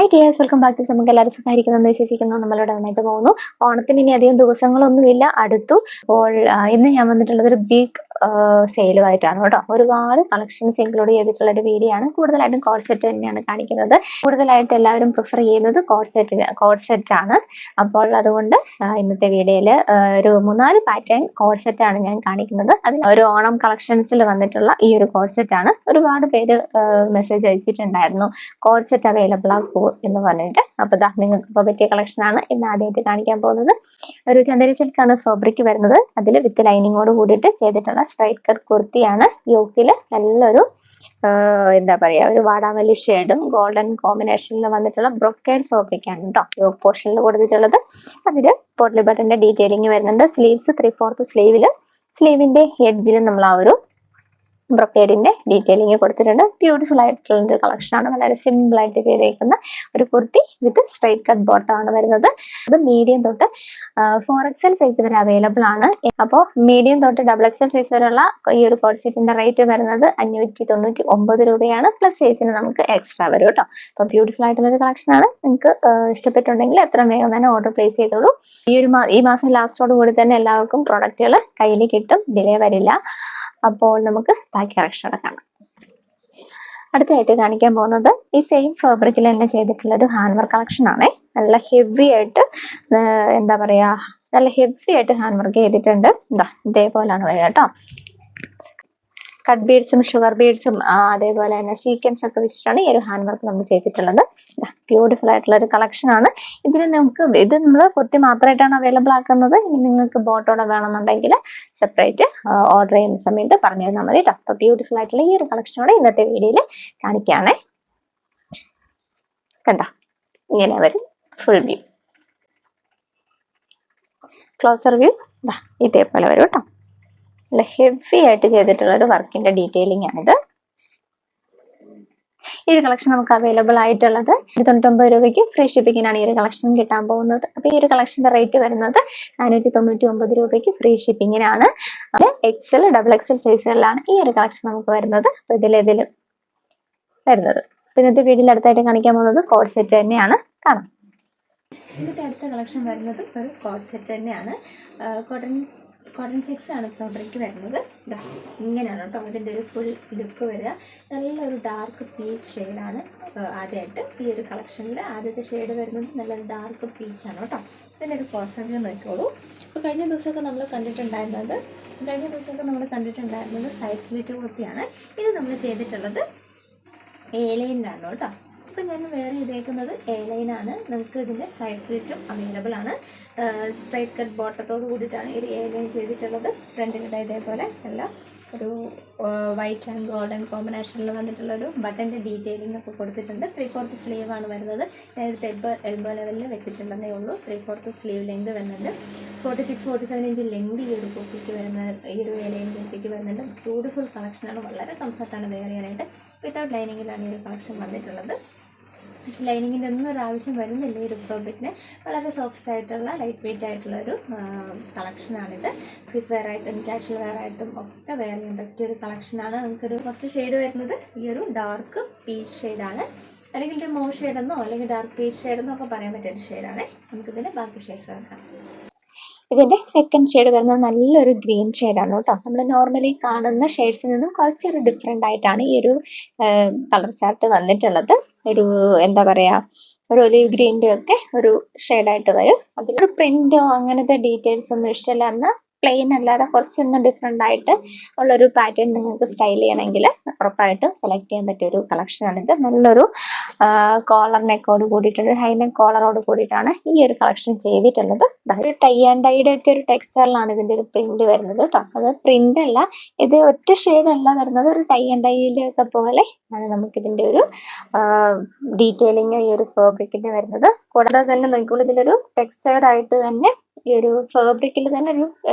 Hi dears, welcome back to നമുക്ക് എല്ലാവരും സുഖമായിരിക്കുന്നു വിശ്വസിക്കുന്നു. നമ്മളിവിടെ നന്നായിട്ട് പോകുന്നു. ഓണത്തിന് ഇനി അധികം ദിവസങ്ങളൊന്നുമില്ല, അടുത്തു. അപ്പോൾ ഇന്ന് ഞാൻ വന്നിട്ടുള്ളത് ഒരു ബിഗ് സെയിലുമായിട്ടാണ് കേട്ടോ. ഒരുപാട് കളക്ഷൻസ് ഇൻക്ലൂഡ് ചെയ്തിട്ടുള്ള ഒരു വീഡിയോ ആണ്. കൂടുതലായിട്ടും കോഡ് സെറ്റ് തന്നെയാണ് കാണിക്കുന്നത്. കൂടുതലായിട്ട് എല്ലാവരും പ്രിഫർ ചെയ്യുന്നത് കോഡ് സെറ്റ് ആണ്. അപ്പോൾ അതുകൊണ്ട് ഇന്നത്തെ വീഡിയോയിൽ ഒരു 3-4 പാറ്റേൺ കോഡ് സെറ്റ് ആണ് ഞാൻ കാണിക്കുന്നത്. അതിൽ ഒരു ഓണം കളക്ഷൻസിൽ വന്നിട്ടുള്ള ഈ ഒരു കോഡ് സെറ്റ് ആണ്. ഒരുപാട് പേര് മെസ്സേജ് അയച്ചിട്ടുണ്ടായിരുന്നു കോഡ് സെറ്റ് അവൈലബിൾ ആക്കൂ എന്ന് പറഞ്ഞിട്ട്. അപ്പോൾ നിങ്ങൾക്ക് ഇപ്പോൾ പറ്റിയ കളക്ഷൻ ആണ് ഇന്ന് ആദ്യമായിട്ട് കാണിക്കാൻ പോകുന്നത്. ഒരു ചന്ദേരി സിൽക്കാണ് ഫാബ്രിക് വരുന്നത്. അതിൽ വിത്ത് ലൈനിങ്ങോട് കൂടിയിട്ട് ചെയ്തിട്ടുള്ള സ്ട്രൈറ്റ് കട്ട് കുർത്തിയാണ്. യോക്കിൽ നല്ലൊരു എന്താ പറയുക, ഒരു വാടാമല്ലി ഷെയ്ഡും ഗോൾഡൻ കോമ്പിനേഷനിൽ വന്നിട്ടുള്ള ബ്രൊക്കേഡ് ഫാബ്രിക് ആണ് കേട്ടോ യോക്ക് പോർഷനിൽ കൊടുത്തിട്ടുള്ളത്. അതിൽ പോട്ട്ലി ബട്ടന്റെ ഡീറ്റെയിലിംഗ് വരുന്നുണ്ട്. സ്ലീവ്സ് 3/4 സ്ലീവിന്റെ എഡ്ജിൽ നമ്മൾ ആ ഒരു ബ്രൊക്കേഡിന്റെ ഡീറ്റെയിലിംഗ് കൊടുത്തിട്ടുണ്ട്. ബ്യൂട്ടിഫുൾ ആയിട്ടുള്ള ഒരു കളക്ഷൻ ആണ്. വളരെ സിമ്പിൾ ആയിട്ട് ചെയ്തേക്കുന്ന ഒരു കുർത്തി വിത്ത് സ്ട്രൈറ്റ് കട്ട് ബോട്ടം ആണ് വരുന്നത്. അത് മീഡിയം തൊട്ട് 4XL സൈസ് വരെ അവൈലബിൾ ആണ്. അപ്പോൾ മീഡിയം തൊട്ട് XXL സൈസ് വരെയുള്ള ഈ ഒരു കോഡ് സെറ്റിന്റെ റേറ്റ് വരുന്നത് 599 രൂപയാണ്. പ്ലസ് സൈസിന് നമുക്ക് എക്സ്ട്രാ വരും കേട്ടോ. അപ്പോൾ ബ്യൂട്ടിഫുൾ ആയിട്ടുള്ള ഒരു കളക്ഷൻ ആണ്. നിങ്ങൾക്ക് ഇഷ്ടപ്പെട്ടുണ്ടെങ്കിൽ എത്ര വേഗം തന്നെ ഓർഡർ പ്ലേസ് ചെയ്തോളൂ. ഈ മാസം ലാസ്റ്റോട് കൂടി തന്നെ എല്ലാവർക്കും പ്രൊഡക്റ്റുകൾ കയ്യിൽ കിട്ടും, ഡിലേ വരില്ല. അപ്പോൾ നമുക്ക് ബാക്കി കളക്ഷൻ കാണാം. അടുത്തായിട്ട് കാണിക്കാൻ പോകുന്നത് ഈ സെയിം ഫാബ്രിക്കിൽ തന്നെ ചെയ്തിട്ടുള്ള ഒരു ഹാൻഡ് വർക്ക് കളക്ഷൻ ആണ്. നല്ല ഹെവി ആയിട്ട് എന്താ പറയാ, നല്ല ഹെവി ആയിട്ട് ഹാൻഡ് വർക്ക് ചെയ്തിട്ടുണ്ട്. ഇതേപോലെയാണ് വരിക കേട്ടോ. കട്ട് ബീഡ്സും ഷുഗർ ബീഡ്സും അതേപോലെ തന്നെ സീക്വൻസ് ഒക്കെ വെച്ചിട്ടാണ് ഈ ഒരു ഹാൻഡ് വർക്ക് നമ്മൾ ചെയ്തിട്ടുള്ളത്. ബ്യൂട്ടിഫുൾ ആയിട്ടുള്ള ഒരു കളക്ഷൻ ആണ്. ഇത് നമ്മൾ കുർത്തി മാത്രമായിട്ടാണ് അവൈലബിൾ ആക്കുന്നത്. ഇനി നിങ്ങൾക്ക് ബോട്ടോടെ വേണമെന്നുണ്ടെങ്കിൽ സെപ്പറേറ്റ് ഓർഡർ ചെയ്യുന്ന സമയത്ത് പറഞ്ഞു തന്നാൽ മതി കേട്ടോ. അപ്പോൾ ബ്യൂട്ടിഫുൾ ആയിട്ടുള്ള ഈ ഒരു കളക്ഷനോടെ ഇന്നത്തെ വീഡിയോയിൽ കാണിക്കുകയാണേ. കണ്ടോ, ഇങ്ങനെ വരും ഫുൾ വ്യൂ. ക്ലോസർ വ്യൂ ഇതേപോലെ വരും കേട്ടോ. നല്ല ഹെവി ആയിട്ട് ചെയ്തിട്ടുള്ള ഒരു വർക്കിന്റെ ഡീറ്റെയിലിംഗ് ആണിത്. ഈ ഒരു കളക്ഷൻ നമുക്ക് അവൈലബിൾ ആയിട്ടുള്ളത് 99 രൂപയ്ക്ക് ഫ്രീ ഷിപ്പിങ്ങിനാണ് ഈ ഒരു കളക്ഷൻ കിട്ടാൻ പോകുന്നത്. അപ്പോൾ ഈ ഒരു കളക്ഷന്റെ റേറ്റ് വരുന്നത് 499 രൂപയ്ക്ക് ഫ്രീ ഷിപ്പിങ്ങിനാണ്. അത് XL, XXL സൈസുകളിലാണ് ഈ ഒരു കളക്ഷൻ നമുക്ക് വരുന്നത്. അപ്പോൾ ഇതിലേതിലും വരുന്നത്. ഇന്നത്തെ വീഡിയോയിൽ അടുത്തായിട്ട് കാണിക്കാൻ പോകുന്നത് കോഡ് സെറ്റ് തന്നെയാണ്. കാണാം. ഇന്നത്തെ അടുത്ത കളക്ഷൻ വരുന്നത് ഒരു കോഡ് സെറ്റ് തന്നെയാണ്. കോട്ടൺ ചെക്സ് ആണ് ഫാബ്രിക് വരുന്നത്. ഇങ്ങനെയാണ് കേട്ടോ അതിൻ്റെ ഒരു ഫുൾ ലുക്ക് വരിക. നല്ലൊരു ഡാർക്ക് പീച്ച് ഷെയ്ഡാണ് ആദ്യമായിട്ട് ഈ ഒരു കളക്ഷനിൽ ആദ്യത്തെ ഷെയ്ഡ് വരുന്നത്. നല്ലൊരു ഡാർക്ക് പീച്ചാണ് കേട്ടോ. ഇതിൻ്റെ ഒരു കോൺസെപ്റ്റ് നോക്കിക്കോളൂ. അപ്പോൾ കഴിഞ്ഞ ദിവസമൊക്കെ നമ്മൾ കണ്ടിട്ടുണ്ടായിരുന്നത് സൈഡ് സ്ലിറ്റ് കുർത്തിയാണ്. ഇത് നമ്മൾ ചെയ്തിട്ടുള്ളത് A-ലൈനിലാണ് കേട്ടോ. ഇപ്പം ഞാൻ വേറെ ചെയ്തേക്കുന്നത് A-ലൈനാണ്. നമുക്ക് ഇതിൻ്റെ സൈഡ് സ്ലിറ്റും അവൈലബിൾ ആണ്. സ്ട്രൈറ്റ് കട്ട് ബോട്ടത്തോട് കൂടിയിട്ടാണ് ഈ A-ലൈൻ ചെയ്തിട്ടുള്ളത്. ഫ്രണ്ടിലിടെ ഇതേപോലെ എല്ലാം ഒരു വൈറ്റ് ആൻഡ് ഗോൾഡൻ കോമ്പിനേഷനിൽ വന്നിട്ടുള്ളൊരു ബട്ടൻ്റെ ഡീറ്റെയിലിംഗ് ഒക്കെ കൊടുത്തിട്ടുണ്ട്. 3/4 സ്ലീവ് ആണ് വരുന്നത്. നേരത്തെ എൽബോ ലെവലിൽ വെച്ചിട്ടുണ്ടെന്നേ ഉള്ളൂ. 3/4 സ്ലീവ് ലെങ്ത് വരുന്നുണ്ട്. 46-47 ഇഞ്ച് ലെങ്ത് ഈ ഒരു കുർത്തിക്ക് വരുന്നത്, ഈ ഒരു A-ലൈൻ കുർത്തിക്ക് വരുന്നുണ്ട്. ബ്യൂട്ടിഫുൾ കളക്ഷനാണ്. വളരെ കംഫർട്ടാണ് വെയർ ചെയ്യാനായിട്ട്. വിത്തൗട്ട് ലൈനിങ്ങിലാണ് ഈ ഒരു കളക്ഷൻ വന്നിട്ടുള്ളത്. പക്ഷെ ലൈനിങ്ങിൻ്റെ ഒന്നും ഒരു ആവശ്യം വരുന്നില്ല ഈ ഒരു ഫാബ്രിക്കിന്. വളരെ സോഫ്റ്റ് ആയിട്ടുള്ള ലൈറ്റ് വെയിറ്റ് ആയിട്ടുള്ള ഒരു കളക്ഷനാണിത്. ഓഫീസ് വെയർ ആയിട്ടും കാഷ്വൽ വെയർ ആയിട്ടും ഒക്കെ വെയർ ചെയ്യാൻ പറ്റിയ ഒരു കളക്ഷനാണ്. നമുക്കൊരു ഫസ്റ്റ് ഷെയ്ഡ് വരുന്നത് ഈ ഒരു ഡാർക്ക് പീച്ച് ഷെയ്ഡാണ്. അല്ലെങ്കിൽ ഒരു മോ ഷെയ്ഡെന്നോ അല്ലെങ്കിൽ ഡാർക്ക് പീച്ച് ഷെയ്ഡെന്നോ ഒക്കെ പറയാൻ പറ്റിയൊരു ഷെയ്ഡാണ്. നമുക്കിതിൻ്റെ ബാക്കി ഷെയ്ഡ്സ് വെക്കാം. ഇതിൻ്റെ സെക്കൻഡ് ഷെയ്ഡ് വരുന്നത് നല്ലൊരു ഗ്രീൻ ഷെയ്ഡാണ് കേട്ടോ. നമ്മൾ നോർമലി കാണുന്ന ഷെയ്ഡ്സിൽ നിന്നും കുറച്ചൊരു ഡിഫറെൻ്റ് ആയിട്ടാണ് ഈ ഒരു കളർ ചാർട്ട് വന്നിട്ടുള്ളത്. ഒരു എന്താ പറയുക, ഒരു ഒലിവ് ഗ്രീൻ്റെ ഒക്കെ ഒരു ഷെയ്ഡായിട്ട് വരും. അതിലൊരു പ്രിൻറ്റോ അങ്ങനത്തെ ഡീറ്റെയിൽസ് ഒന്നും ഇഷ്ടമല്ല. എന്നാൽ പ്ലെയിൻ അല്ലാതെ കുറച്ചൊന്നും ഡിഫറെൻ്റ് ആയിട്ട് ഉള്ളൊരു പാറ്റേൺ നിങ്ങൾക്ക് സ്റ്റൈൽ ചെയ്യണമെങ്കിൽ ഉറപ്പായിട്ടും സെലക്ട് ചെയ്യാൻ പറ്റിയൊരു കളക്ഷനാണിത്. നല്ലൊരു കോളർ നെക്കോട് കൂടിയിട്ടൊരു ഹൈ നെക്ക് കോളറോട് കൂടിയിട്ടാണ് ഈ ഒരു കളക്ഷൻ ചെയ്തിട്ടുള്ളത്. ഒരു ടൈ ആൻഡ് ഡൈയുടെ ഒക്കെ ഒരു ടെക്സ്ചറിലാണ് ഇതിൻ്റെ ഒരു പ്രിന്റ് വരുന്നത് കേട്ടോ. അത് പ്രിന്റ് അല്ല, ഇത് ഒറ്റ ഷെയ്ഡ് അല്ല വരുന്നത്. ഒരു ടൈ ആൻഡ് ഡൈയിലൊക്കെ പോലെ ആണ് നമുക്കിതിൻ്റെ ഒരു ഡീറ്റെയിലിങ് ഈ ഒരു ഫാബ്രിക്കിൻ്റെ വരുന്നത്. കൂടാതെ തന്നെ നോക്കിക്കോളൂ, ഇതിലൊരു ടെക്സ്ചേർഡ് ആയിട്ട് തന്നെ ഈ ഒരു ഫാബ്രിക്കിൽ തന്നെ ഒരു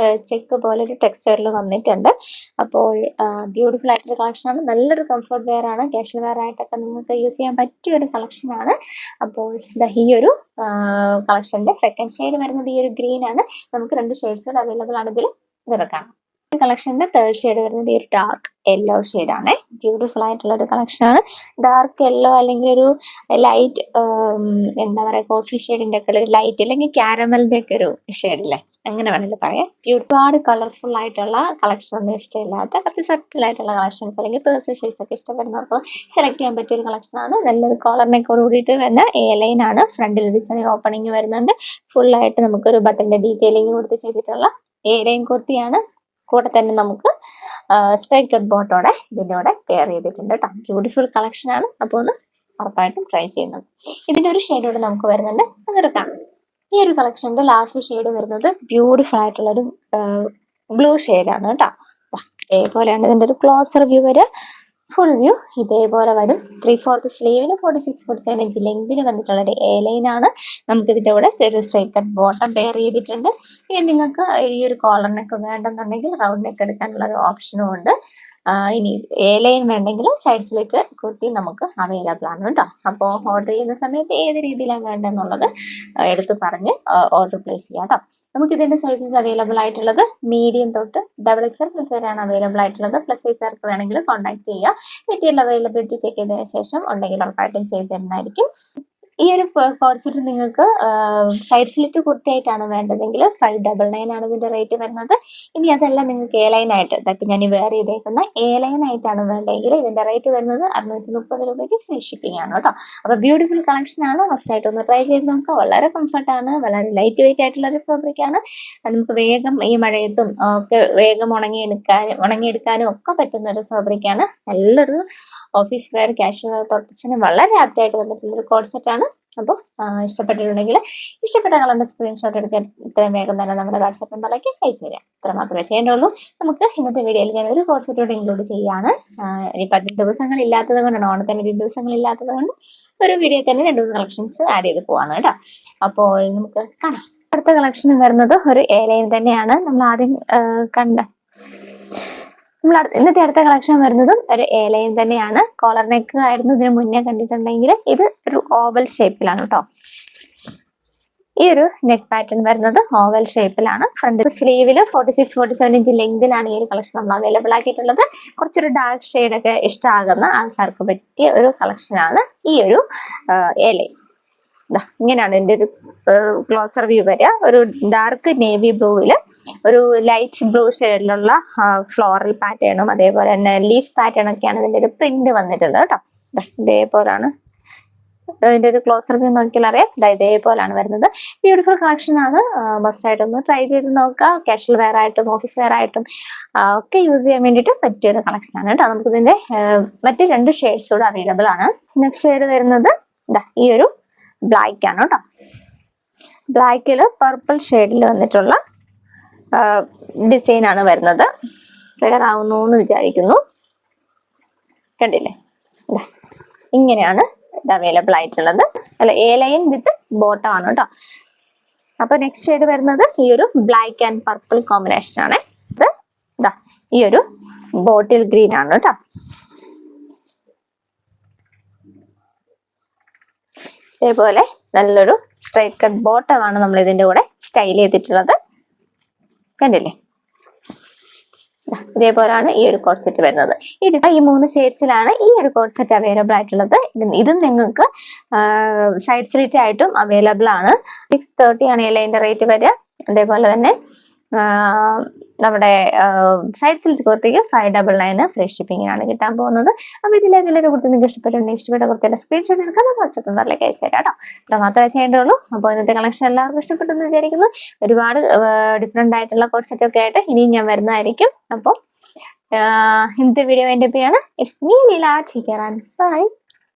ചെക്ക് പോലെ ഒരു ടെക്സ്ചറിൽ വന്നിട്ടുണ്ട്. അപ്പോൾ ബ്യൂട്ടിഫുൾ ആയിട്ടൊരു കളക്ഷനാണ്. നല്ലൊരു കംഫർട്ട് വെയർ ആണ്. കാഷ്വൽ വെയർ ആയിട്ടൊക്കെ നിങ്ങൾക്ക് യൂസ് ചെയ്യാൻ പറ്റിയ ഒരു കളക്ഷനാണ്. അപ്പോൾ ഈ ഒരു കളക്ഷൻ്റെ സെക്കൻഡ് ഷെയ്ഡ് വരുന്നത് ഈ ഒരു ഗ്രീൻ ആണ്. നമുക്ക് 2 ഷെയ്ഡ്സുകൾ അവൈലബിൾ ആണ് ഇതിൽ. ഇതൊക്കെ കാണാം. കളക്ഷൻ്റെ തേർഡ് ഷെയ്ഡ് വരുന്നത് ഈ ഒരു ഡാർക്ക് യെല്ലോ ആണ്. ബ്യൂട്ടിഫുൾ ആയിട്ടുള്ള ഒരു കളക്ഷൻ ആണ്. ഡാർക്ക് യെല്ലോ അല്ലെങ്കിൽ ഒരു ലൈറ്റ് എന്താ പറയുക കോഫി ഷെയ്ഡിന്റെ ഒക്കെ ഒരു ലൈറ്റ് അല്ലെങ്കിൽ ക്യാരമലിന്റെ ഒക്കെ ഒരു ഷെയ്ഡില്ലേ, അങ്ങനെ വേണമെങ്കിൽ പറയാം. ഒരുപാട് കളർഫുൾ ആയിട്ടുള്ള കളക്ഷൻ ഒന്നും ഇഷ്ടമില്ലാത്ത കുറച്ച് സട്ടിൽ ആയിട്ടുള്ള കളക്ഷൻസ് അല്ലെങ്കിൽ പേഴ്സണൽ ഷെയ്ഡ്സ് ഒക്കെ ഇഷ്ടപ്പെടുന്നവർക്ക് സെലക്ട് ചെയ്യാൻ പറ്റിയ ഒരു കളക്ഷൻ ആണ്. നല്ലൊരു കോളറിനൊക്കെ കൂടിയിട്ട് വരുന്ന എ ലൈൻ ആണ്. ഫ്രണ്ടിൽ ഒരു ചെറിയ ഓപ്പണിംഗ് വരുന്നുണ്ട്. ഫുൾ ആയിട്ട് നമുക്കൊരു ബട്ടന്റെ ഡീറ്റെയിലിംഗ് കൊടുത്ത് ചെയ്തിട്ടുള്ള എ ലൈൻ കുർത്തിയാണ്. കൂടെ തന്നെ നമുക്ക് സ്ട്രൈറ്റ് കട്ട് ബോട്ടോടെ ഇതിൻ്റെ കൂടെ പെയർ ചെയ്തിട്ടുണ്ട് കേട്ടോ. ബ്യൂട്ടിഫുൾ കളക്ഷൻ ആണ്. അപ്പോൾ ഒന്ന് ഉറപ്പായിട്ടും ട്രൈ ചെയ്യുന്നത്. ഇതിന്റെ ഒരു ഷെയ്ഡ് കൂടെ നമുക്ക് വരുന്നുണ്ട്, അതൊക്കെ കാണാം. ഈ ഒരു കളക്ഷന്റെ ലാസ്റ്റ് ഷെയ്ഡ് വരുന്നത് ബ്യൂട്ടിഫുൾ ആയിട്ടുള്ള ഒരു ബ്ലൂ ആണ് കേട്ടോ. ഇതേപോലെയാണ് ഇതിന്റെ ഒരു ക്ലോസർ വ്യൂ വരെ. ഫുൾ വ്യൂ ഇതേപോലെ വരും. 3/4 സ്ലീവിന് 46-47 ഇഞ്ച് ലെങ്തിൽ വന്നിട്ടുള്ള ഒരു എ ലൈൻ ആണ്. നമുക്ക് ഇതിന്റെ കൂടെ ഒരു സ്ട്രൈറ്റ് കട്ട് ബോട്ടം പെയർ ചെയ്തിട്ടുണ്ട്. ഇനി നിങ്ങൾക്ക് ഈ ഒരു കോളർ നെക്ക് വേണ്ടെന്നുണ്ടെങ്കിൽ റൗണ്ട് നെക്ക് എടുക്കാനുള്ള ഒരു ഓപ്ഷനും ഉണ്ട്. ഇനി എ ലൈൻ വേണ്ടെങ്കിൽ സൈഡ് സ്ലിറ്റ് കുർത്തി നമുക്ക് അവൈലബിൾ ആണ് കേട്ടോ. അപ്പോൾ ഓർഡർ ചെയ്യുന്ന സമയത്ത് ഏത് രീതിയിലാണ് വേണ്ടതെന്നുള്ളത് എടുത്ത് പറഞ്ഞ് ഓർഡർ പ്ലേസ് ചെയ്യാം കേട്ടോ. നമുക്ക് ഇതിന്റെ സൈസസ് അവൈലബിൾ ആയിട്ടുള്ളത് മീഡിയം തൊട്ട് XXL സൈസ് വരെയാണ് അവൈലബിൾ ആയിട്ടുള്ളത്. പ്ലസ് സൈസുകാർക്ക് വേണമെങ്കിൽ കോൺടാക്ട് ചെയ്യുക. മെറ്റീരിയൽ അവൈലബിലിറ്റി ചെക്ക് ചെയ്തതിനു ശേഷം ഉണ്ടെങ്കിൽ ഉറപ്പായിട്ടും ചെയ്തു തരുന്നതായിരിക്കും. ഈ ഒരു കോൺസെപ്റ്റ് നിങ്ങൾക്ക് സൈഡ് സ്ലിറ്റ് കുർത്തിയായിട്ടാണ് വേണ്ടതെങ്കിൽ 599 ആണ് ഇതിന്റെ റേറ്റ് വരുന്നത്. ഇനി അതല്ല നിങ്ങൾക്ക് എ ലൈൻ ആയിട്ട്, ഇപ്പം ഞാൻ വെയർ ചെയ്തേക്കുന്ന എ ലൈൻ ആയിട്ടാണ് വേണ്ടതെങ്കിൽ ഇതിന്റെ റേറ്റ് വരുന്നത് 630 രൂപയ്ക്ക് ഫ്രീ ഷിപ്പിംഗ് ആണ് കേട്ടോ. അപ്പോൾ ബ്യൂട്ടിഫുൾ കളക്ഷൻ ആണ്. ഫസ്റ്റ് ആയിട്ട് ഒന്ന് ട്രൈ ചെയ്ത് നോക്കുക. വളരെ കംഫർട്ടാണ്, വളരെ ലൈറ്റ് വെയിറ്റ് ആയിട്ടുള്ള ഒരു ഫാബ്രിക് ആണ്. നമുക്ക് വേഗം ഈ മഴയത്തും ഒക്കെ വേഗം ഉണങ്ങിയെടുക്കാനും ഒക്കെ പറ്റുന്ന ഒരു ഫാബ്രിക് ആണ്. നല്ലൊരു ഓഫീസ് വെയർ കാഷ്വൽ വെയർ പർപ്പസിന് വളരെ ആപ്റ്റായിട്ട് വന്നിട്ടുള്ള ഒരു കോഡ് സെറ്റ് ആണ്. അപ്പോൾ ഇഷ്ടപ്പെട്ടിട്ടുണ്ടെങ്കിൽ ഇഷ്ടപ്പെട്ട കളറിന്റെ സ്ക്രീൻഷോട്ട് എടുക്കാൻ ഇത്രയും വേഗം തന്നെ നമ്മുടെ വാട്സാപ്പ് നമ്പറിലേക്ക് അയച്ചു തരാം. ഇത്ര മാത്രമേ ചെയ്യേണ്ടുള്ളൂ. നമുക്ക് ഇന്നത്തെ വീഡിയോയിൽ ഞാൻ ഒരു കോഡ് സെറ്റോട് ഇൻക്ലൂഡ് ചെയ്യാണ്. ഇനിയിപ്പോൾ 10 ദിവസങ്ങളില്ലാത്തത് കൊണ്ടാണ്, ഓണത്തിന് 2 ദിവസങ്ങളില്ലാത്തത് കൊണ്ട് ഒരു വീഡിയോ തന്നെ 2 കളക്ഷൻസ് ആഡ് ചെയ്ത് പോവാണ് കേട്ടോ. അപ്പോൾ നമുക്ക് കാണാം. അടുത്ത കളക്ഷൻ വരുന്നത് ഒരു എ ലൈൻ തന്നെയാണ്. നമ്മൾ ആദ്യം ഇന്നത്തെ അടുത്ത കളക്ഷൻ വരുന്നതും ഒരു എ ലൈൻ തന്നെയാണ്. കോളർ നെക്ക് ആയിരുന്നു ഇതിന് മുന്നേ കണ്ടിട്ടുണ്ടെങ്കിൽ, ഇത് ഒരു ഓവൽ ഷേപ്പിലാണ് കേട്ടോ. ഈ ഒരു നെക്ക് പാറ്റേൺ വരുന്നത് ഓവൽ ഷേപ്പിലാണ്. ഫ്രണ്ട് സ്ലീവില് 46-47 ഇഞ്ച് ലെങ്തിലാണ് ഈ ഒരു കളക്ഷൻ നമ്മൾ അവൈലബിൾ ആക്കിയിട്ടുള്ളത്. കുറച്ചൊരു ഡാർക്ക് ഷെയ്ഡ് ഒക്കെ ഇഷ്ടമാകുന്ന ആൾക്കാർക്ക് പറ്റിയ ഒരു കളക്ഷനാണ് ഈ ഒരു എ ലൈൻ. ഇങ്ങനെയാണ് ഇതിന്റെ ഒരു ക്ലോസർ വ്യൂ വരിക. ഒരു ഡാർക്ക് നേവി ബ്ലൂവില് ഒരു ലൈറ്റ് ബ്ലൂ ഷെയ്ഡിലുള്ള ഫ്ലോറൽ പാറ്റേണും അതേപോലെ തന്നെ ലീഫ് പാറ്റേൺ ഒക്കെയാണ് ഇതിന്റെ ഒരു പ്രിന്റ് വന്നിട്ടുള്ളത് കേട്ടോ. ഇതേപോലാണ് ഇതിന്റെ ഒരു ക്ലോസർ വ്യൂ നോക്കിയാൽ അറിയാം. ഇതേപോലാണ് വരുന്നത്. ബ്യൂട്ടിഫുൾ കളക്ഷൻ ആണ്. മസ്റ്റ് ആയിട്ടൊന്ന് ട്രൈ ചെയ്ത് നോക്കുക. കാഷ്വൽ വെയർ ആയിട്ടും ഓഫീസ് വെയർ ആയിട്ടും ഒക്കെ യൂസ് ചെയ്യാൻ വേണ്ടിയിട്ട് പറ്റിയൊരു കളക്ഷൻ ആണ് കേട്ടോ. നമുക്ക് ഇതിന്റെ മറ്റ് 2 ഷെയ്ഡ്സ് കൂടെ അവൈലബിൾ ആണ്. നെക്സ്റ്റ് ഷെയ്ഡ് വരുന്നത് ഈ ഒരു ബ്ലാക്ക് ആണ് കേട്ടോ. ബ്ലാക്കില് പർപ്പിൾ ഷെയ്ഡിൽ വന്നിട്ടുള്ള ഡിസൈൻ ആണ് വരുന്നത്. ക്ലിയർ ആവുന്നു എന്ന് വിചാരിക്കുന്നു. കണ്ടില്ലേ, ഇങ്ങനെയാണ് ഇത് അവൈലബിൾ ആയിട്ടുള്ളത്. അല്ല, എ ലൈൻ വിത്ത് ബോട്ടം ആണ് കേട്ടോ. അപ്പൊ നെക്സ്റ്റ് ഷെയ്ഡ് വരുന്നത് ഈ ഒരു ബ്ലാക്ക് ആൻഡ് പർപ്പിൾ കോമ്പിനേഷൻ ആണ്. ഇത് ഈ ഒരു ബോട്ടിൽ ഗ്രീൻ ആണ് കേട്ടോ. ഇതേപോലെ നല്ലൊരു സ്ട്രൈറ്റ് കട്ട് ബോട്ടം ആണ് നമ്മൾ ഇതിന്റെ കൂടെ സ്റ്റൈൽ ചെയ്തിട്ടുള്ളത്. കണ്ടില്ലേ, ഇതേപോലെയാണ് ഈ ഒരു കോഡ് സെറ്റ് വരുന്നത്. ഈ 3 ഷെയ്ഡ്സിലാണ് ഈ ഒരു കോഡ് സെറ്റ് അവൈലബിൾ ആയിട്ടുള്ളത്. ഇതും നിങ്ങൾക്ക് സൈഡ് സ്ലിറ്റ് ആയിട്ടും അവൈലബിൾ ആണ്. 630 ആണ് എലൈൻ്റെ റേറ്റ് വരിക. അതേപോലെ തന്നെ നമ്മുടെ സൈഡ് സ്ലിറ്റ് കുർത്തിക്ക് 599 ഫ്രീ ഷിപ്പിംഗിനാണ് കിട്ടാൻ പോകുന്നത്. അപ്പോൾ ഇതിലേതെങ്കിലും കുർത്തി നിങ്ങൾക്ക് ഇഷ്ടപ്പെട്ടുണ്ടെങ്കിൽ ഇഷ്ടപ്പെട്ട കുർത്തിയുടെ സ്ക്രീൻഷോട്ട് എടുക്കാൻ വാട്സാപ്പ് നമ്പറിലേക്ക് അയച്ചു തരാം കേട്ടോ. അത്ര മാത്രമേ ചെയ്യേണ്ടുള്ളൂ. അപ്പോൾ ഇന്നത്തെ കളക്ഷൻ എല്ലാവർക്കും ഇഷ്ടപ്പെട്ടെന്ന് വിചാരിക്കുന്നു. ഒരുപാട് ഡിഫറെൻ്റ് ആയിട്ടുള്ള കോഡ് സെറ്റ് ഒക്കെ ആയിട്ട് ഇനിയും ഞാൻ വരുന്നതായിരിക്കും. അപ്പോൾ ഇന്നത്തെ വീഡിയോ എൻ്റെ പേരാണ്. It's me Leela. Take care and by.